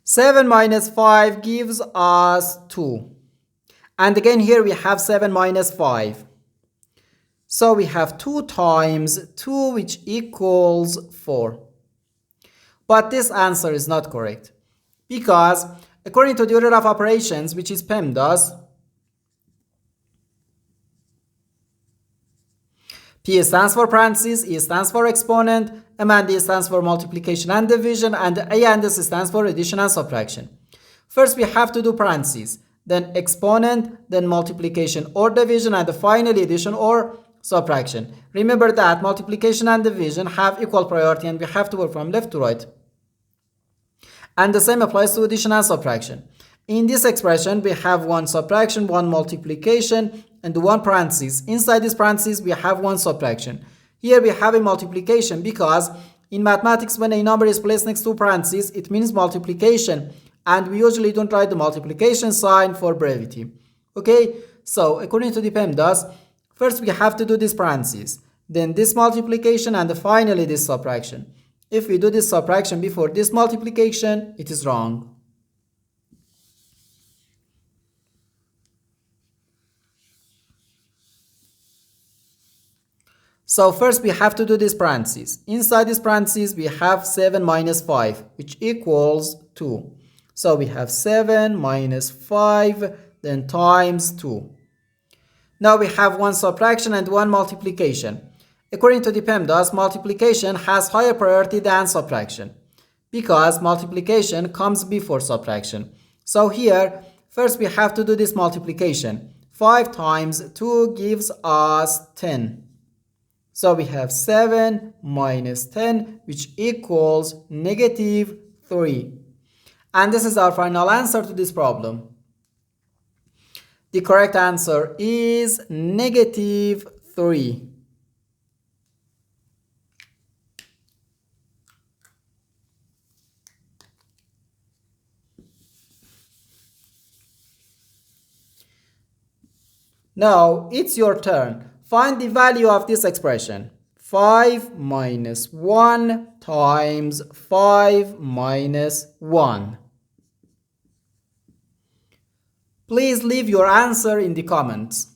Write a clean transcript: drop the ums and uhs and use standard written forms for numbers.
7 minus 5 gives us 2. And again here we have 7 minus 5. So we have 2 times 2, which equals 4. But this answer is not correct, because according to the order of operations, which is PEMDAS, P stands for parentheses, E stands for exponent, M and D stands for multiplication and division, and A and S stands for addition and subtraction. First we have to do parentheses, then exponent, then multiplication or division, and finally addition or subtraction. Remember that multiplication and division have equal priority and we have to work from left to right. And the same applies to addition and subtraction. In this expression, we have one subtraction, one multiplication, and one parenthesis. Inside this parenthesis, we have one subtraction. Here we have a multiplication because in mathematics, when a number is placed next to parentheses, it means multiplication. And we usually don't write the multiplication sign for brevity. Okay, so according to the PEMDAS, first we have to do this parentheses, then this multiplication, and finally this subtraction. If we do this subtraction before this multiplication, it is wrong. So first we have to do this parentheses. Inside this parentheses we have 7 minus 5, which equals 2. So we have 7 minus 5, then times 2. Now we have one subtraction and one multiplication. According to the PEMDAS, multiplication has higher priority than subtraction because multiplication comes before subtraction. So here, first we have to do this multiplication. 5 times 2 gives us 10. So we have 7 minus 10, which equals negative 3. And this is our final answer to this problem. The correct answer is negative 3. Now it's your turn. Find the value of this expression. 5 minus 1 times 5 minus 1. Please leave your answer in the comments.